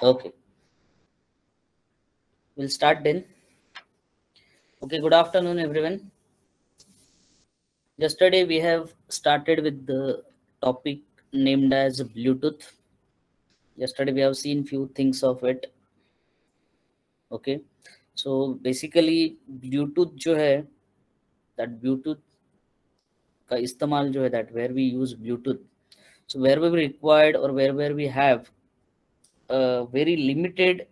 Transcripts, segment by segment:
Okay, we'll start then. Okay, good afternoon, everyone. Yesterday we have started with the topic named as Bluetooth. Yesterday we have seen few things of it. Okay, so basically Bluetooth जो है, that Bluetooth का इस्तेमाल जो है, that where we use Bluetooth. So wherever we required or wherever we have a very limited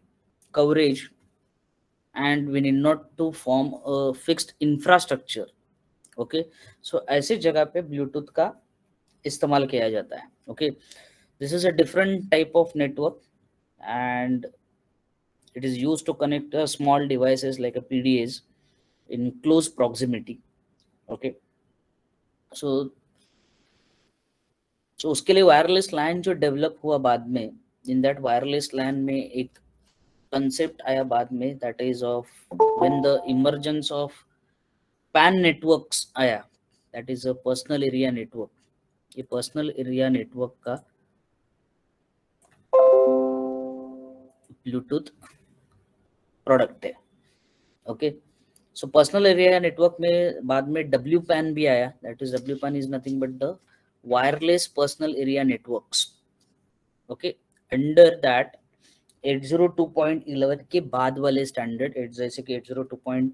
coverage and we need not to form a fixed infrastructure. Okay so ऐसी जगह पे Bluetooth का इस्तेमाल किया जाता है. Okay, this is a different type of network and it is used to connect small devices like a PDAs in close proximity. Okay, so उसके लिए वायरलेस लैन जो डेवलप हुआ बाद में, इन दैट वायरलेस लैन में एक कंसेप्ट आया बाद में, that is of when the emergence of PAN networks आया, that is a personal area network. ये पर्सनल एरिया नेटवर्क का ब्लूटूथ प्रोडक्ट है. Okay, so personal area network में बाद में WPAN भी आया. That is WPAN is nothing but the wireless personal area networks. Okay, under that 802.11 के बाद वाले स्टैंडर्ड, जैसे कि 802.15,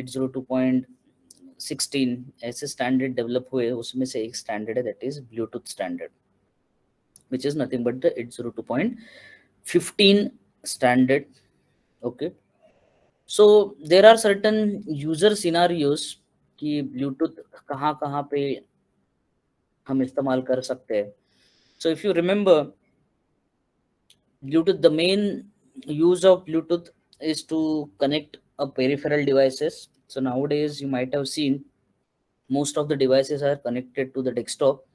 802.16 ऐसे स्टैंडर्ड डेवलप हुए. उसमें से एक स्टैंडर्ड है that is Bluetooth standard, which is nothing but the 802.15 standard. Okay, so there are certain user scenarios कि ब्लूटूथ कहाँ कहाँ पे हम इस्तेमाल कर सकते हैं. So if you remember, Bluetooth, the main use of Bluetooth is to connect a peripheral devices. So nowadays you might have seen most of the devices are connected to the desktop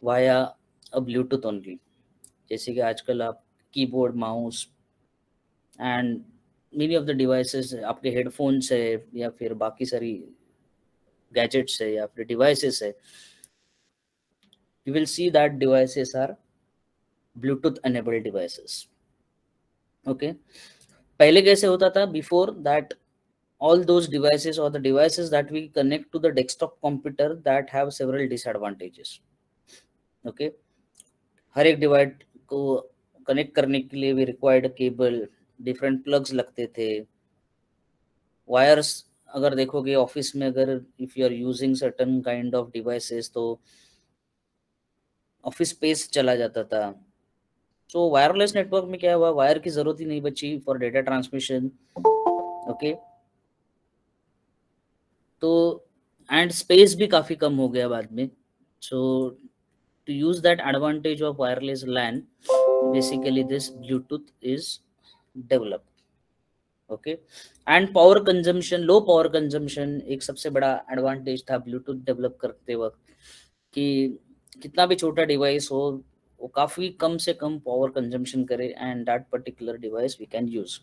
via a Bluetooth only. जैसे कि आजकल आप keyboard, mouse and many of the devices, आपके headphones है या फिर बाकी सारी गैजेट्स है या फिर डिवाइसेस है, you will see that devices are Bluetooth enabled devices. Okay, पहले कैसे होता था? Before that all those devices or the devices that we connect to the desktop computer that have several disadvantages. Okay, हर एक device को connect करने के लिए we required cable, different plugs लगते थे, वायर्स. अगर देखोगे ऑफिस में, अगर if you are using certain kind of devices तो ऑफिस स्पेस चला जाता था. सो वायरलेस नेटवर्क में क्या हुआ, वायर की जरूरत ही नहीं बची फॉर डेटा ट्रांसमिशन. ओके, तो एंड स्पेस भी काफी कम हो गया बाद में. सो to use that advantage of wireless LAN, basically this Bluetooth is developed. Okay, and power consumption, low power consumption एक सबसे बड़ा एडवांटेज था ब्लूटूथ डेवलप करते वक्त, कि कितना भी छोटा डिवाइस हो वो काफी कम से कम पावर कंजम्पशन करे and that particular device we can use.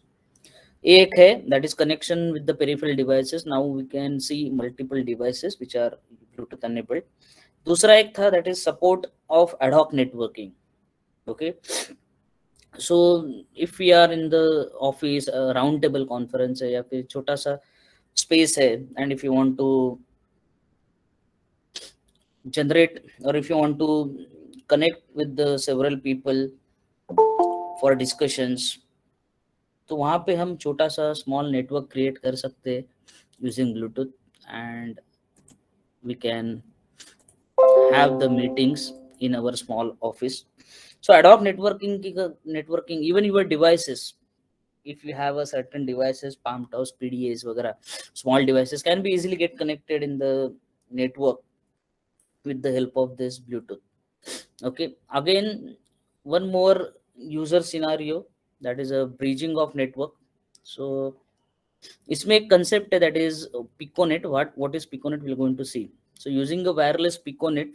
एक है that is connection with the peripheral devices. Now we can see multiple devices which are Bluetooth enabled. दूसरा एक था that is support of ad hoc networking. Okay, so if we are in the office, round table conference है या फिर छोटा सा space है, and if you want to generate और if you want to connect with the several people for discussions, तो वहाँ पे हम छोटा सा स्मॉल नेटवर्क क्रिएट कर सकते हैं using Bluetooth and we can have the meetings in our small office. So ad hoc networking, even your devices, if you have a certain devices, palm tops, PDAs वगैरह, small devices can be easily get connected in the network with the help of this Bluetooth. Okay, again one more user scenario, that is a bridging of network. So इसमें एक concept है that is Piconet. What is Piconet we're going to see. So using a wireless Piconet,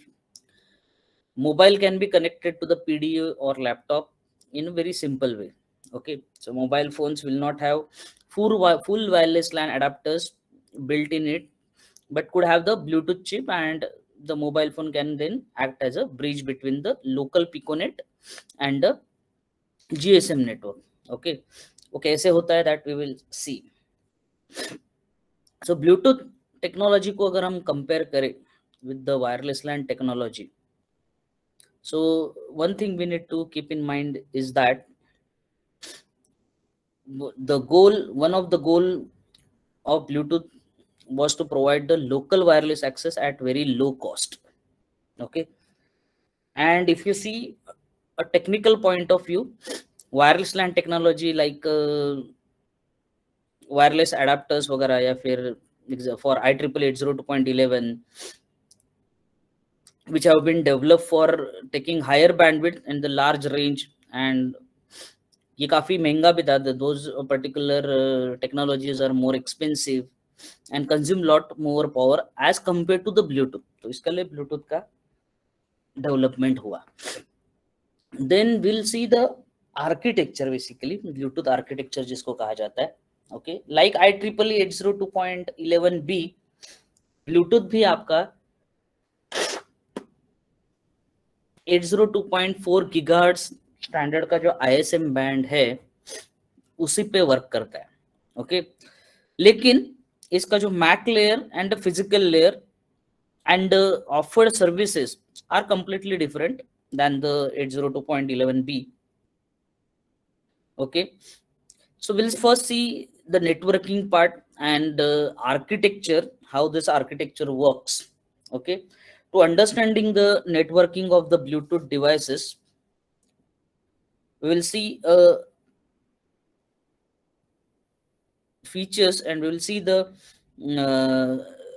mobile can be connected to the PDA or laptop in a very simple way. Okay, so mobile phones will not have full wireless LAN adapters built in it, but could have the Bluetooth chip, and the mobile phone can then act as a bridge between the local Piconet and the GSM network. Okay, वो कैसे होता है that we will see. So Bluetooth technology को अगर हम compare करें with the wireless LAN technology, so one thing we need to keep in mind is that one of the goal of Bluetooth was to provide the local wireless access at very low cost. Okay, and if you see a technical point of view, wireless LAN technology like wireless adapters वगैरह या फिर for IEEE 802.11 which have been developed for taking higher bandwidth and the large range, and ये काफी महंगा भी था. Those particular technologies are more expensive and consume lot more power as compared to the Bluetooth. तो इसके लिए Bluetooth का development हुआ. Then we'll see the architecture, basically Bluetooth architecture जिसको कहा जाता है. Okay, like IEEE 802.11b, Bluetooth भी आपका 802.4 GHz स्टैंडर्ड का जो ISM बैंड है उसी पे वर्क करता है. ओके, लेकिन इसका जो MAC layer and physical layer and offered services are completely different than the 802.11b. okay, so we'll first see the networking part and architecture, how this architecture works. Okay, to understanding the networking of the Bluetooth devices, we will see features and we will see the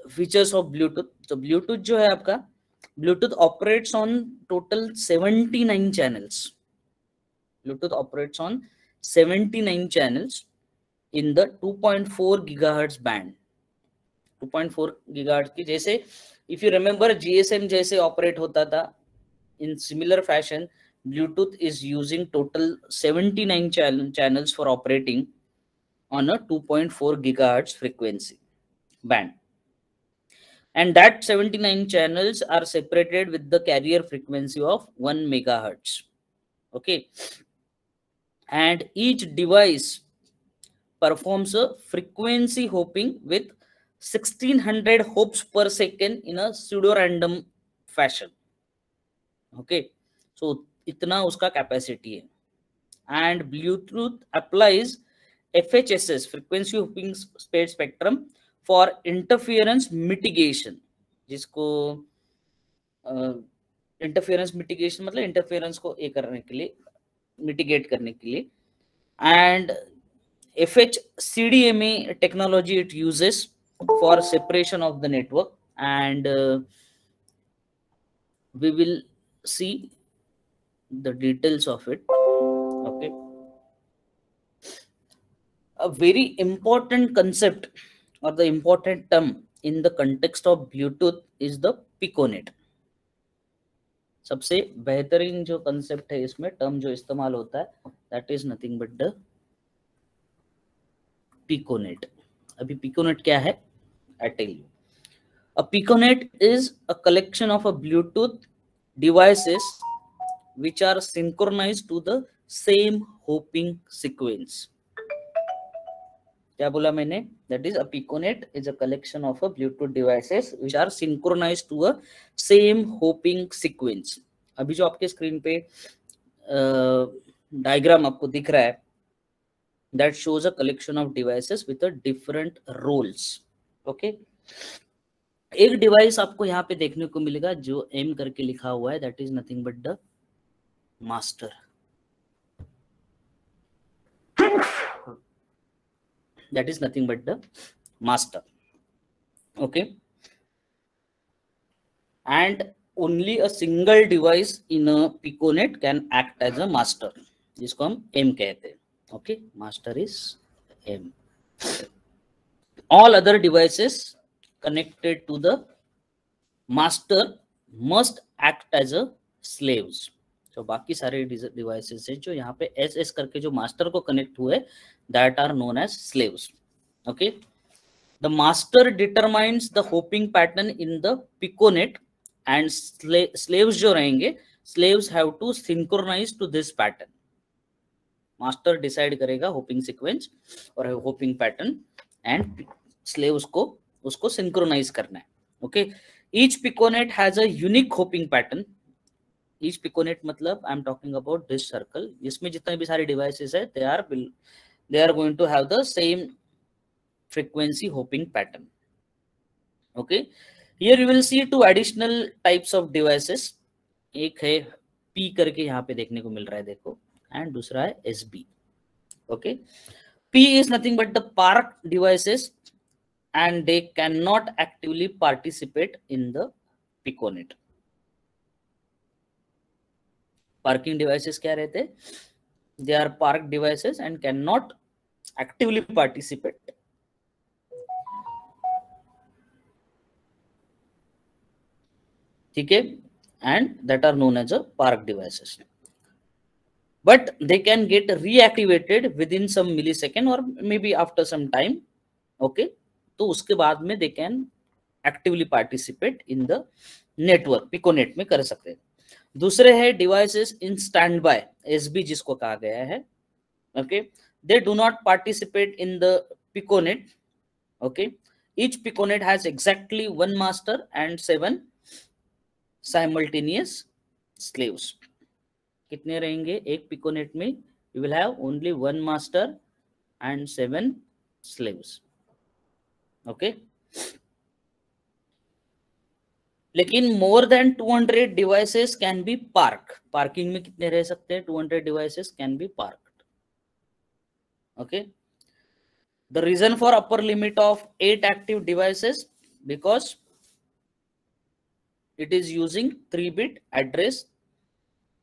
features of Bluetooth. So Bluetooth जो है आपका, Bluetooth operates on total 79 channels. Bluetooth operates on 79 channels in the 2.4 gigahertz band. 2.4 gigahertz की जैसे if you remember GSM जैसे operate होता था, in similar fashion Bluetooth is using total 79 channels for operating on a 2.4 gigahertz frequency band, and that 79 channels are separated with the carrier frequency of 1 megahertz. Okay, and each device performs a frequency hopping with 1600 hops per second in a pseudo random fashion. Okay, so इतना उसका capacity है. And Bluetooth applies FHSS, frequency hopping space spectrum, for interference mitigation, जिसको interference mitigation मतलब interference को ये करने के लिए, mitigate करने के लिए. And FHCDMA technology it uses for separation of the network, and we will see the details of it. Okay, a very important concept or the important term in the context of Bluetooth is the piconet. सबसे बेहतरीन जो concept है इसमें term जो इस्तेमाल होता है, that is nothing but the piconet. अभी piconet क्या है? I tell you. A piconet is a collection of a Bluetooth devices which are synchronized to the same hopping sequence. क्या बोला मैंने? That is, a piconet is a collection of a Bluetooth devices which are synchronized to a same hopping sequence. अभी जो आपके screen पे diagram आपको दिख रहा है, that shows a collection of devices with a different roles. Okay, एक device आपको यहाँ पे देखने को मिलेगा जो M करके लिखा हुआ है, that is nothing but the master. That is nothing but the master. Okay, and only a single device in a piconet can act as a master, जिसको हम M कहते हैं. Okay, master is M. All other devices connected to the master must act as a slaves. So बाकी सारे devices हैं जो यहाँ पे SS करके जो master को connect हुए, that are known as slaves. Okay, the master determines the hopping pattern in the piconet, and slaves जो रहेंगे, slaves have to synchronize to this pattern. Master decide करेगा होपिंग सीक्वेंस और hopping pattern and slave उसको synchronise करना है. Okay, each piconet has a unique hopping pattern. Each piconet मतलब I am talking about this circle, इसमें जितने भी सारे डिवाइसेस है they are going to have the same frequency hopping pattern. Okay, here you will see two additional types of devices. एक है P करके यहाँ पे देखने को मिल रहा है देखो, and दूसरा है SB. Okay, P is nothing but the park devices and they cannot actively participate in the piconet. Parking devices क्या रहते? They are park devices and cannot actively participate. ठीक है, and that are known as a park devices, but they can get reactivated within some millisecond or maybe after some time. Okay, तो उसके बाद में they can actively participate in the network, piconet में कर सकते हैं. दूसरे है devices in standby, SB जिसको कहा गया है. Okay, they do not participate in the piconet. Okay, each piconet has exactly one master and 7 simultaneous slaves. कितने रहेंगे एक पिकोनेट में? You will have only one master and 7 slaves. Okay, लेकिन more than 200 devices can be parked. Parking में कितने रह सकते हैं? 200 devices can be parked. Okay, the reason for upper limit of 8 active devices because it is using 3-bit address,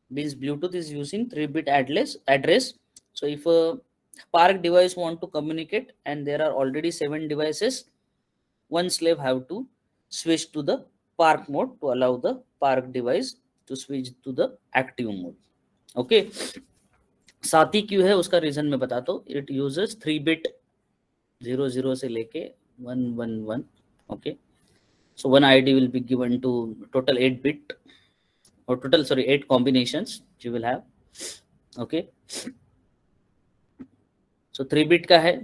means Bluetooth is using 3-bit address. So if a park device want to communicate and there are already 7 devices, one slave have to switch to the park mode to allow the park device to switch to the active mode. Okay, साथ ही क्यों है उसका reason मैं बताता हूँ. It uses 3-bit 00 से लेके 111. Okay, so one ID will be given to total 8-bit or total 8 combinations you will have. Okay, so 3-bit का है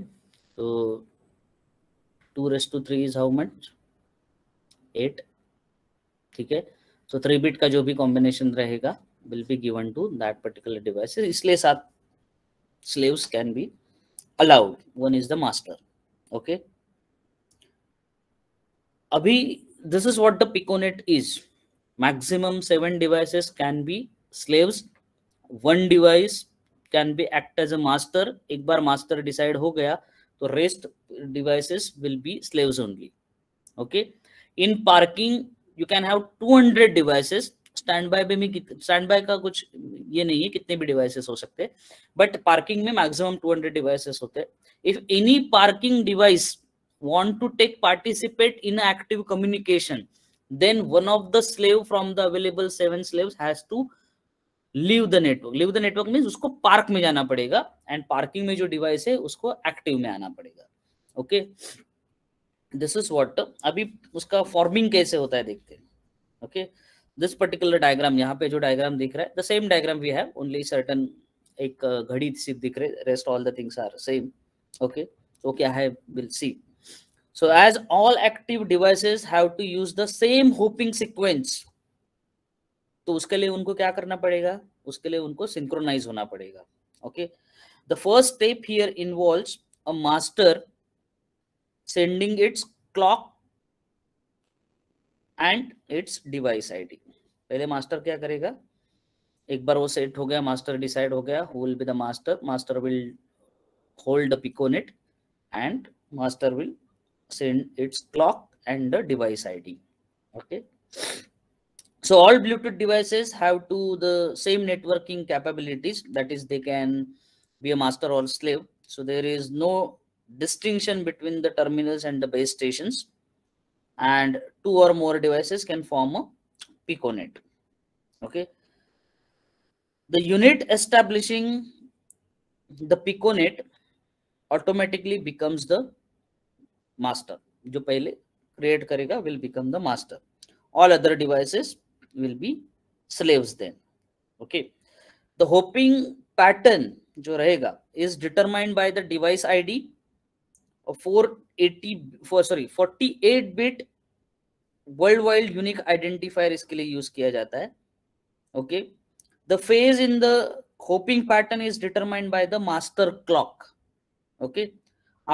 तो 2⁻³ is how much? 8. ठीक है, so 3-bit का जो भी combination रहेगा will be given to that particular device. इसलिए 7 slaves can be allowed. One is the master. Okay, अभी this is what the piconet is. Maximum 7 devices can be slaves. One device can be act as a master. एक बार master decide हो गया तो rest devices will be slaves only. Okay, in parking you can have 200 devices. Standby पे में standby का कुछ ये नहीं है कितने भी devices हो सकते हैं, but parking में maximum 200 devices होते हैं. If any parking device want to take participate in active communication, then one of the slave from the available 7 slaves has to leave the network. Leave the network means उसको park में जाना पड़ेगा and parking में जो device है उसको active में आना पड़ेगा. Okay, this is what. अभी उसका forming कैसे होता है देखते हैं. Okay, this particular diagram, यहाँ पे जो diagram दिख रहा है, the same diagram we have, only certain एक घड़ी सी दिख रही है, rest all the things are same. Okay, तो क्या है we'll see. So as all active devices have to use the same hopping sequence, तो उसके लिए उनको क्या करना पड़ेगा? उसके लिए उनको synchronize होना पड़ेगा. Okay, the first step here involves a master sending its clock and its device ID. पहले master क्या करेगा? एक बार वो सेट हो गया, master decide हो गया who will be the master. Master will hold the piconet and master will send its clock and the device ID. Okay, so all Bluetooth devices have to the same networking capabilities, that is they can be a master or slave. So there is no distinction between the terminals and the base stations, and 2 or more devices can form a piconet. Okay, the unit establishing the piconet automatically becomes the master. जो पहले create करेगा will become the master. All other devices will be slaves then. Okay, the hopping pattern जो रहेगा is determined by the device ID, 48 bit world wide unique identifier इसके लिए use किया जाता है. Okay, the phase in the hopping pattern is determined by the master clock. Okay,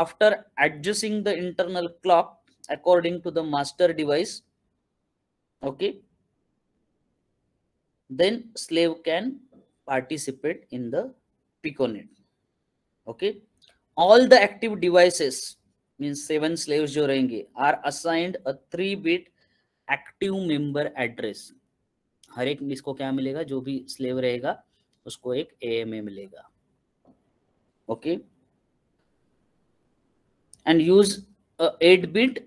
after adjusting the internal clock according to the master device, okay, then slave can participate in the piconet. Okay, all the active devices means 7 slaves जो रहेंगे are assigned a 3-bit active member address. हर एक इसको क्या मिलेगा, जो भी slave रहेगा उसको एक AMA मिलेगा. Okay, and use 8-bit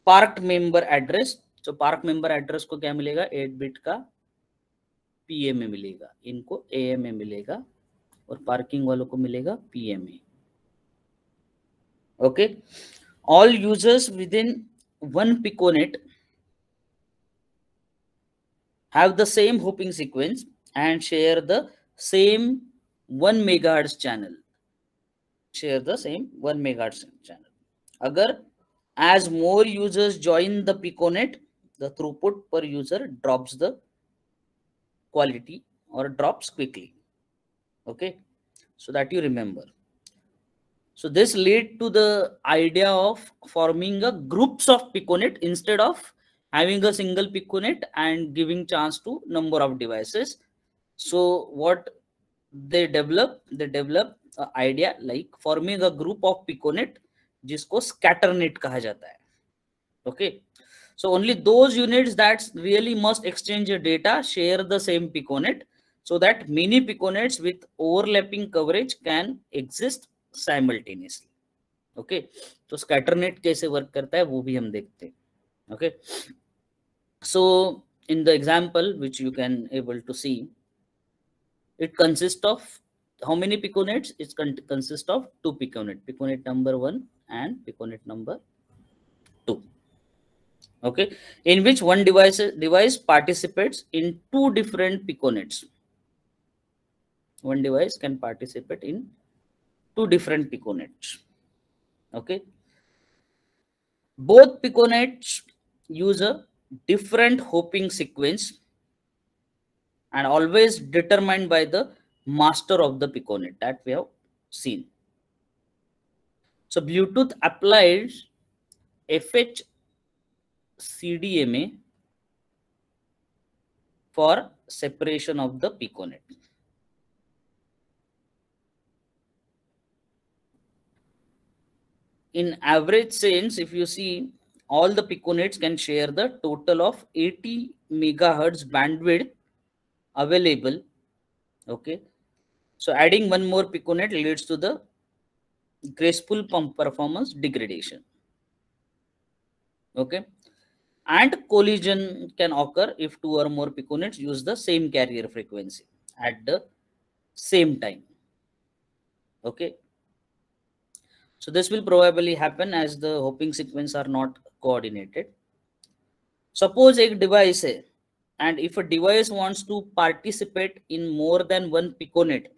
parked member address. तो पार्क मेंबर एड्रेस को क्या मिलेगा, 8-bit का PMA मिलेगा, इनको AMA मिलेगा और पार्किंग वालों को मिलेगा PMA. Okay, all users with in 1 piconet have the same hopping sequence and share the same 1 megahertz channel. Share the same 1 megahertz channel. Agar as more users join the piconet, the throughput per user drops the quality or drops quickly. Okay, so that you remember. So this lead to the idea of forming a groups of piconet instead of having a single piconet and giving chance to number of devices. So what they develop an idea like forming a group of piconet जिसको scatternet कहा जाता है. Okay, so only those units that really must exchange data share the same piconet, so that many piconets with overlapping coverage can exist simultaneously. Okay, तो scatternet कैसे work करता है वो भी हम देखते हैं. Okay, so in the example which you can able to see, it consists of how many piconets? It consists of 2 piconet, piconet number 1 and piconet number 2. Okay, in which one device participates in 2 different piconets. One device can participate in 2 different piconets. Okay, both piconets use a different hopping sequence and always determined by the master of the piconet that we have seen. So Bluetooth applies FH CDMA for separation of the piconet. In average sense, if you see, all the piconets can share the total of 80 megahertz bandwidth available. Okay, so adding one more piconet leads to the graceful pump performance degradation. Okay, and collision can occur if 2 or more piconets use the same carrier frequency at the same time. Okay, so this will probably happen as the hopping sequence are not coordinated. Suppose a device है, and if a device wants to participate in more than 1 piconet,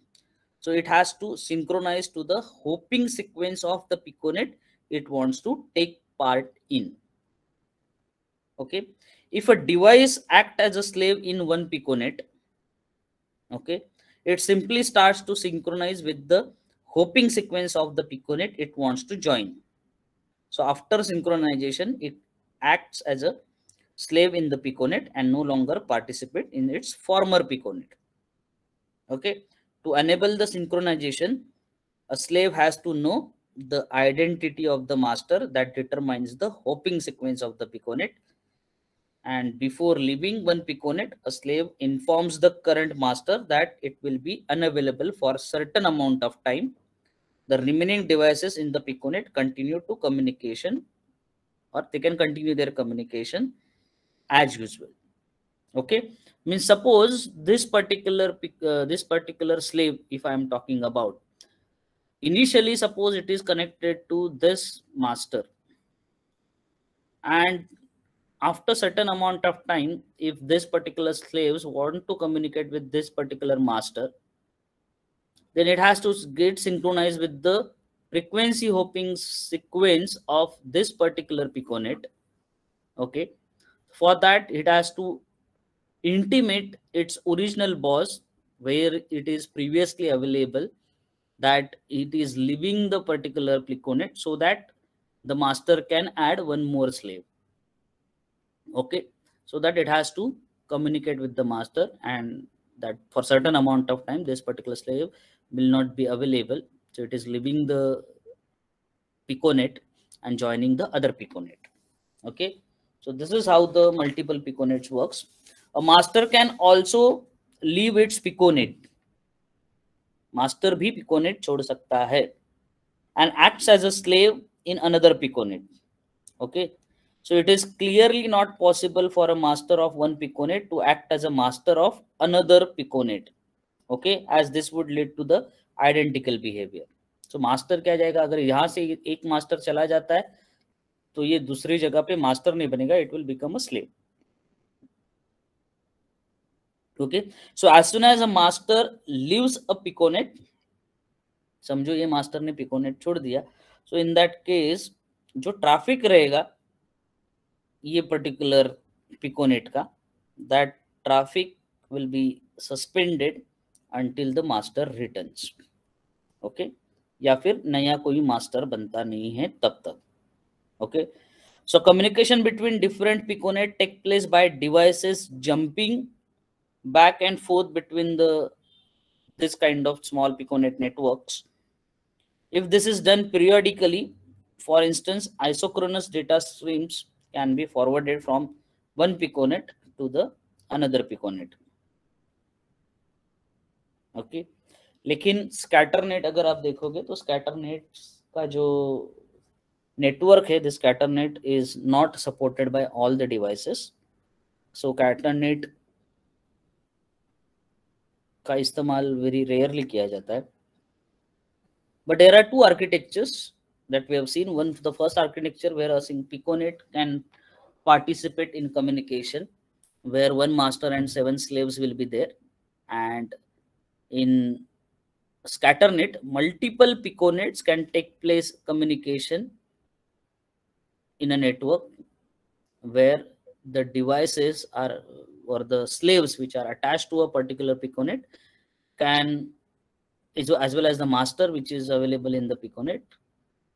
so it has to synchronize to the hopping sequence of the piconet it wants to take part in. Okay, if a device act as a slave in 1 piconet, okay, it simply starts to synchronize with the hopping sequence of the piconet it wants to join. So after synchronization, it acts as a slave in the piconet and no longer participate in its former piconet. Okay, to enable the synchronization, a slave has to know the identity of the master that determines the hopping sequence of the piconet. And before leaving 1 piconet, a slave informs the current master that it will be unavailable for a certain amount of time. The remaining devices in the piconet continue to communication, or they can continue their communication as usual. Okay, means suppose this particular slave, if I am talking about, initially suppose it is connected to this master, and after certain amount of time, if this particular slaves want to communicate with this particular master, then it has to get synchronized with the frequency hopping sequence of this particular piconet. Okay, for that it has to intimate its original boss where it is previously available, that it is leaving the particular piconet, so that the master can add one more slave. Okay, so that it has to communicate with the master, and that for certain amount of time this particular slave will not be available, so it is leaving the piconet and joining the other piconet. Okay, so this is how the multiple piconets works. A master can also leave its piconet, master भी piconet छोड़ सकता है, and acts as a slave in another piconet. Okay, so it is clearly not possible for a master of one piconet to act as a master of another piconet. Okay, as this would lead to the identical behavior. So master क्या जाएगा, अगर यहाँ से एक master चला जाता है तो ये दूसरी जगह पे master नहीं बनेगा, it will become a slave. Okay, so as soon as a master leaves a piconet, समझो ये master ने piconet छोड़ दिया, so in that case जो ट्रैफिक रहेगा ये पर्टिकुलर पिकोनेट का, that traffic will be suspended until the master returns. Okay, या फिर नया कोई मास्टर बनता नहीं है तब तक. Okay, so communication between different piconet take place by devices jumping back and forth between this kind of small piconet networks. If this is done periodically, for instance, isochronous data streams can be forwarded from one piconet to the another piconet. Okay, लेकिन scatternet अगर आप देखोगे तो scatternet का जो network है, this scatternet is not supported by all the devices. So scatternet का इस्तेमाल वेरी रेयरली किया जाता है. But there are two architectures that we have seen. One, the first architecture where a piconet can participate in communication, where one master and 7 slaves will be there. And in scatternet, multiple piconets can take place communication in a network where the devices are, or the slaves which are attached to a particular piconet can, as well as the master which is available in the piconet,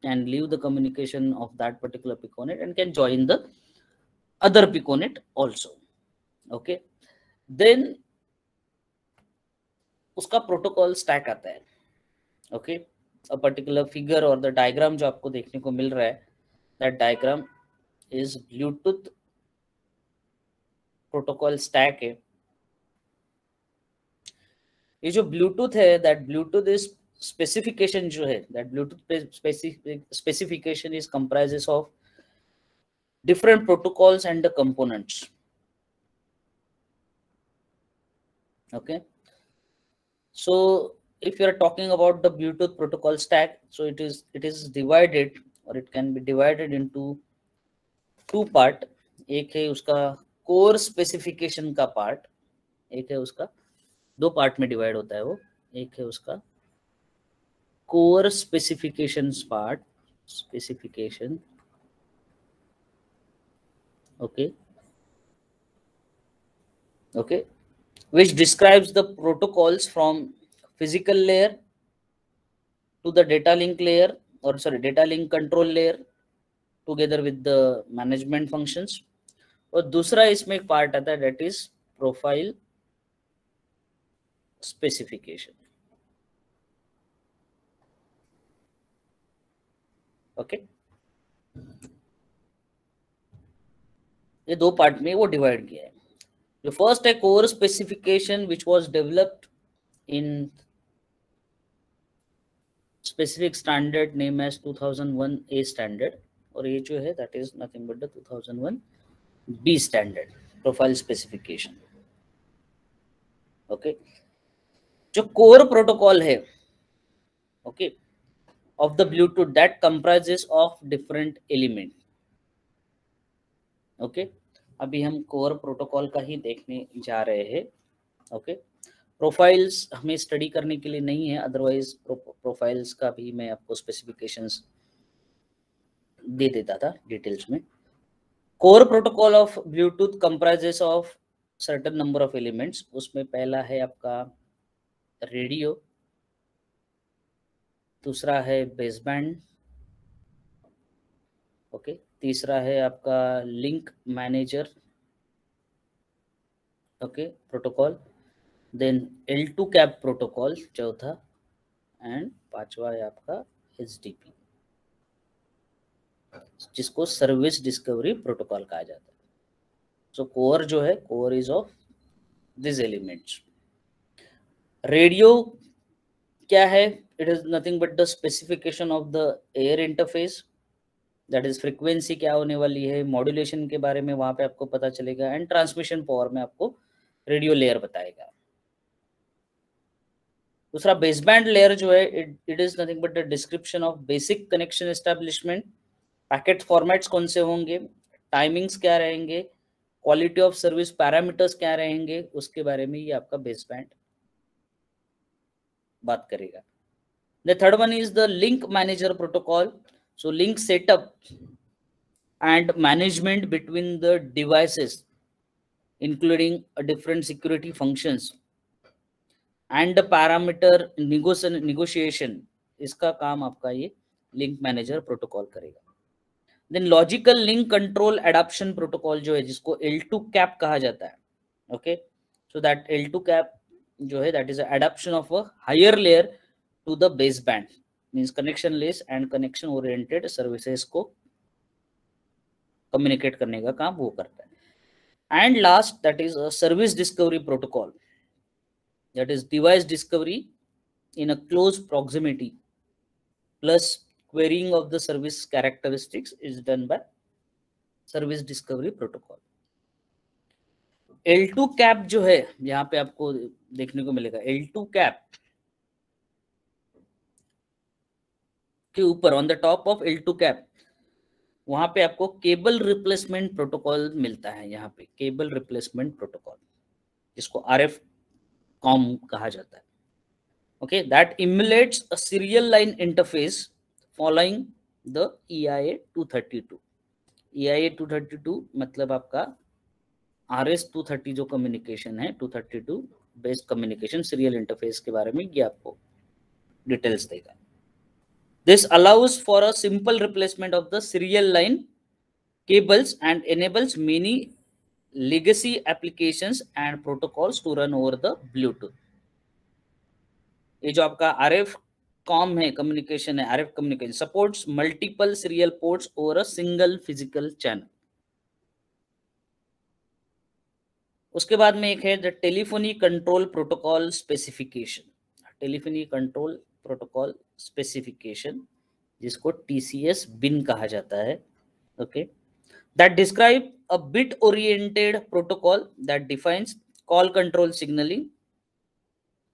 can leave the communication of that particular piconet and can join the other piconet also. Okay, then उसका protocol stack आता है. Okay, a particular figure और the diagram जो आपको देखने को मिल रहा है, that diagram is Bluetooth protocol stack है. ये जो ब्लूटूथ है, दैट ब्लूटूथ इज स्पेसिफिकेशन जो है, that Bluetooth specification is comprises of different protocols and the components. Okay, so if you are talking about the Bluetooth protocol stack, so it is divided, or it can be divided into two part. एक है उसका core specification का part, एक है उसका, दो part में divide होता है वो. एक है उसका core specifications part, specification. Okay, which describes the protocols from physical layer to the data link layer, or sorry, data link control layer, together with the management functions. और दूसरा इसमें एक पार्ट आता है, that is profile specification. Okay, ये दो part में वो डिवाइड किया है. The first है core specification, which was developed in specific standard named as 2001 A standard, और ये जो है that is nothing but the 2001 B standard, profile specification. Okay, जो core protocol है, okay, of the Bluetooth, that comprises of different element. Okay, अभी हम core protocol का ही देखने जा रहे हैं. ओके, प्रोफाइल्स हमें स्टडी करने के लिए नहीं है, अदरवाइज प्रोफाइल्स का भी मैं आपको स्पेसिफिकेशंस दे देता था डिटेल्स में। Core protocol of Bluetooth comprises of certain number of elements. उसमें पहला है आपका रेडियो, दूसरा है बेसबैंड, ओके, तीसरा है आपका link manager, okay, protocol, then L2 cap protocol चौथा, एंड पांचवा है आपका HDP, जिसको सर्विस डिस्कवरी प्रोटोकॉल कहा जाता है। सो कोर जो है, core is of this elements. Radio क्या है? It is nothing but the specification of the air interface, that is frequency क्या होने वाली है, मॉड्यूलेशन के बारे में वहां पे आपको पता चलेगा, एंड ट्रांसमिशन पावर में आपको रेडियो लेयर बताएगा। दूसरा बेसबैंड लेयर जो है, it is nothing but the description of basic connection establishment, packet formats कौन से होंगे, टाइमिंग्स क्या रहेंगे, क्वालिटी ऑफ सर्विस पैरामीटर्स क्या रहेंगे, उसके बारे में ये आपका बेसबैंड बात करेगा। The third one is the link manager protocol. So link setup and management between the devices, including different security functions and the parameter negotiation, इसका काम आपका ये लिंक मैनेजर प्रोटोकॉल करेगा। Then logical link control adaptation protocol जो है, जिसको L2 cap कहा जाता है, okay, so that L2 CAP जो है, that is adaptation of a higher layer to the baseband, means connectionless and connection oriented services को communicate करने का काम वो करता है। And last, that is service discovery protocol, that is device discovery in a close proximity plus querying of the service characteristics is done by service discovery protocol. L2 CAP जो है, यहाँ पे आपको देखने को मिलेगा L2 कैप के ऊपर on the top of L2 cap, वहां पे आपको केबल रिप्लेसमेंट प्रोटोकॉल मिलता है। यहाँ पे केबल रिप्लेसमेंट प्रोटोकॉल, जिसको RF कॉम कहा जाता है, okay, that emulates a serial line interface following the EIA 232। EIA 232 मतलब आपका RS 230 जो कम्युनिकेशन है, 232 बेस्ड कम्युनिकेशन सीरियल इंटरफेस के बारे में ये आपको डिटेल्स देगा। This allows for a simple replacement of the serial line cables and enables many legacy applications and protocols to run over the Bluetooth. ये जो आपका RF कॉम है, कम्युनिकेशन है, RF communication supports multiple serial ports over a single physical channel. उसके बाद में एक है the telephony control protocol specification, telephony control protocol specification, जिसको TCS बिन कहा जाता है, okay, that describe a bit oriented protocol that defines call control signalling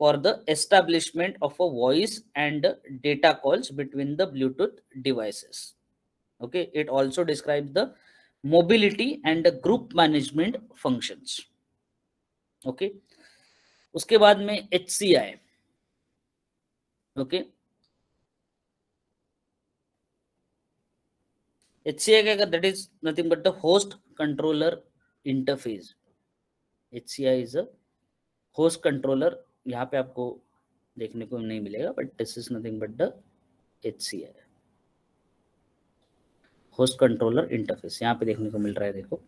for the establishment of a voice and data calls between the Bluetooth devices. Okay, it also describes the mobility and the group management functions. Okay, उसके बाद में HCI, okay, HCI क्या, that is nothing but the host controller interface. HCI is a host controller, यहाँ पे आपको देखने को नहीं मिलेगा, but this is nothing but the HCI, host controller interface, यहाँ पे देखने को मिल रहा है, देखो,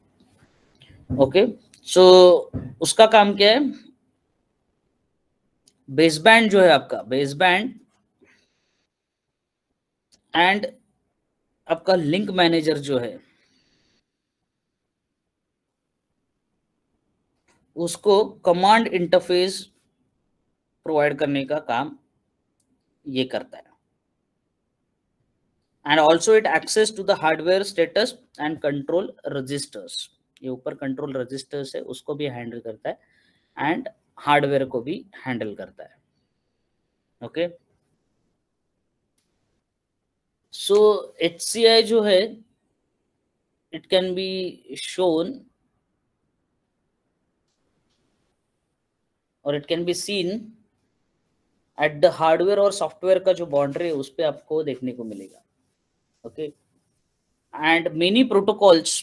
ओके। सो उसका काम क्या है? बेसबैंड जो है आपका, बेसबैंड एंड आपका लिंक मैनेजर जो है, उसको कमांड इंटरफेस प्रोवाइड करने का काम ये करता है। And also it access to the hardware status and control registers, ये ऊपर कंट्रोल रजिस्टर्स है उसको भी हैंडल करता है एंड हार्डवेयर को भी हैंडल करता है, ओके। सो HCI जो है, इट कैन बी शोन और it can be seen at the hardware और सॉफ्टवेयर का जो बाउंड्री है उस पर आपको देखने को मिलेगा. Okay, and many protocols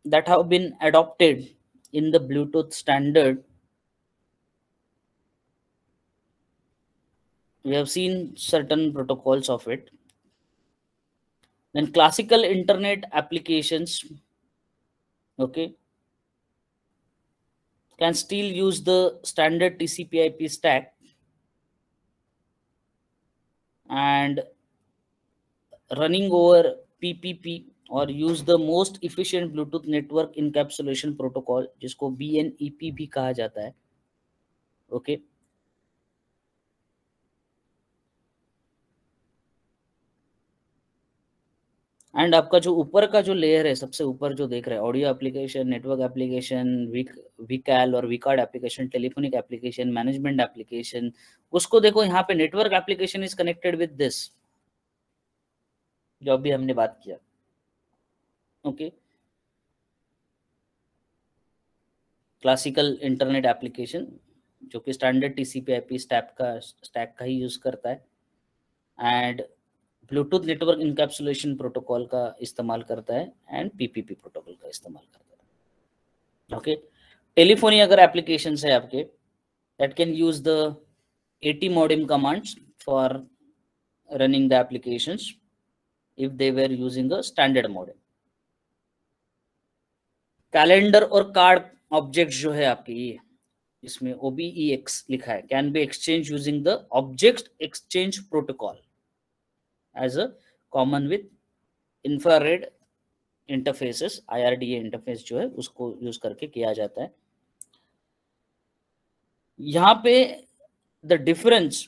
that have been adopted in the Bluetooth standard. We have seen certain protocols of it. Then classical internet applications, okay, can still use the standard TCP/IP stack and running over PPP or use the most efficient Bluetooth network encapsulation protocol, जिसको BNEP भी कहा जाता है. Okay. And आपका जो ऊपर का जो लेयर है, सबसे ऊपर जो देख रहे हैं, audio application, network application, vCal और vCard application, telephonic application, management application, उसको देखो यहाँ पे network application is connected with this, जो अभी हमने बात किया. ओके, क्लासिकल इंटरनेट एप्लीकेशन जो कि स्टैंडर्ड TCP/IP स्टैक का ही यूज करता है and Bluetooth network encapsulation protocol का इस्तेमाल करता है एंड PPP प्रोटोकॉल का इस्तेमाल करता है. ओके, टेलीफोनी अगर एप्लीकेशन है आपके, that can use the AT modem commands for running the applications if they were using a standard modem. Calendar और कार्ड ऑब्जेक्ट जो है आपके, ये इसमें OBEX लिखा है, can be exchange using the object exchange protocol as a common with infrared interfaces. IRDA interface जो है उसको यूज करके किया जाता है. यहाँ पे the difference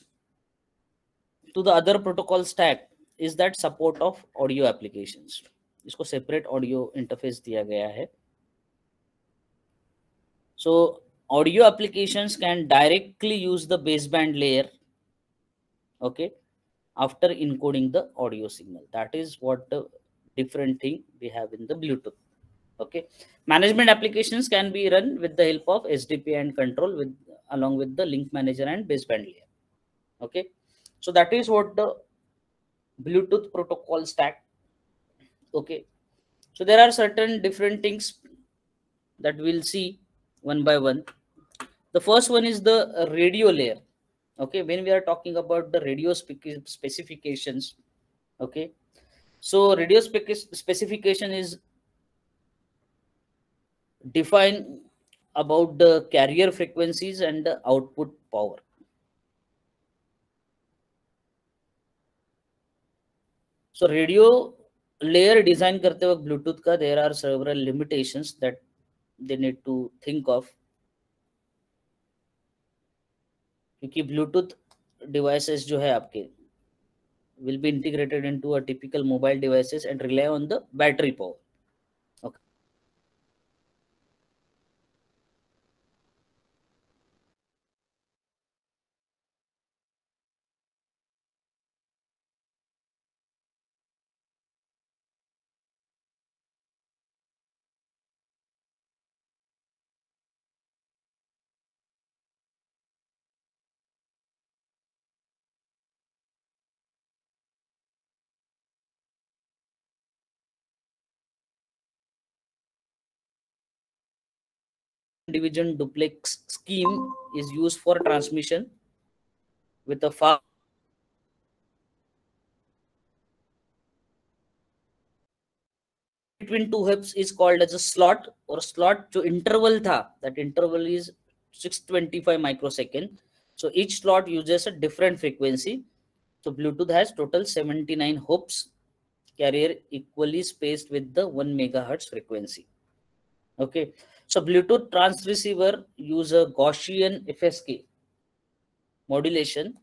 to the other protocol stack is that support of audio applications. इसको separate audio interface दिया गया है. So audio applications can directly use the baseband layer, okay, after encoding the audio signal. That is what the different thing we have in the Bluetooth. Okay, management applications can be run with the help of SDP and control with along with the link manager and baseband layer. Okay, so that is what the Bluetooth protocol stack. Okay, so there are certain different things that we'll see one by one. The first one is the radio layer. Okay, when we are talking about the radio specifications, okay, so radio specification is defined about the carrier frequencies and the output power. So radio layer design करते वक्त Bluetooth का there are several limitations that they need to think of, क्योंकि Bluetooth devices जो है आपके will be integrated into a typical mobile devices and rely on the battery power. Okay. Division duplex scheme is used for transmission with a far between two hubs is called as a slot, or slot जो interval था, that interval is 625 microsecond. So each slot uses a different frequency. So Bluetooth has total 79 hubs, carrier equally spaced with the 1 megahertz frequency. Okay, so Bluetooth transceiver use a Gaussian FSK modulation,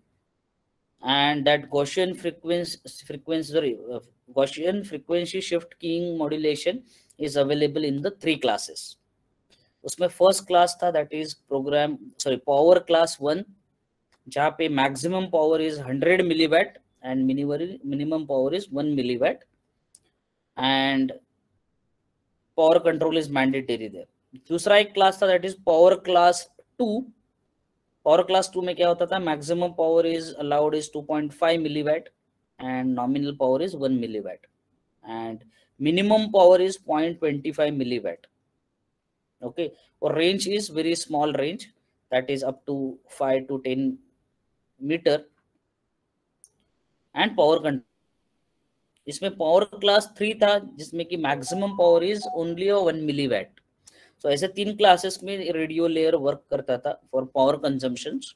and that Gaussian frequency shift keying modulation is available in the 3 classes. उसमें first class था, that is power class 1, जहाँ पे maximum power is 100 milliwatt and minimum power is 1 milliwatt, and power control is mandatory there. दूसरा एक class था, that is power class 2, power class 2 में क्या होता था, maximum power is allowed is 2.5 milliwatt and nominal power is 1 milliwatt and minimum power is 0.25 milliwatt. Okay, or range is very small range, that is up to 5 to 10 meter. and power इसमें power class 3 था जिसमें कि maximum power is only 1 मिलीवैट. सो ऐसे 3 classes में radio layer work करता था for power consumptions.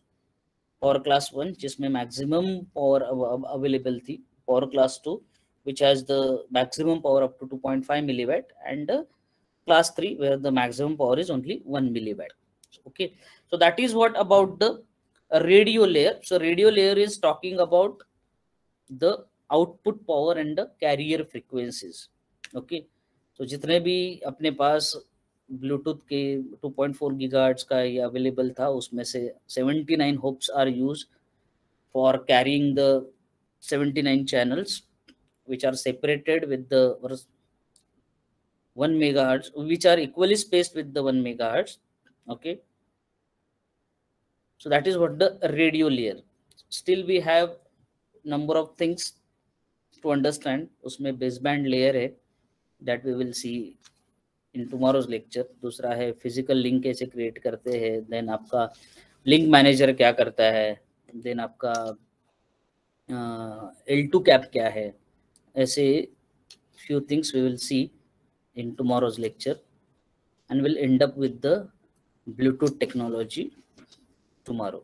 Power class 1 जिसमें maximum power available थी, power class 2 which has the maximum power up to 2.5 milliwatt, and class 3 where the maximum power is only 1 milliwatt. Okay, so that is what about the radio layer. So radio layer is talking about the output power and the carrier frequencies. Okay, so जितने भी अपने पास Bluetooth के 2.4 gigahertz का ये available था उसमें से 79 hopes are used for carrying the 79 channels which are separated with the 1 megahertz, which are equally spaced with the 1 megahertz. Okay, so that is what the radio layer. Still we have number of things to understand. उसमें baseband layer है that we will see in tomorrow's lecture. दूसरा है physical link कैसे create करते हैं, then आपका link manager क्या करता है, then आपका L2 cap क्या है, ऐसे few things we will see in tomorrow's lecture, and we'll end up with the Bluetooth technology tomorrow.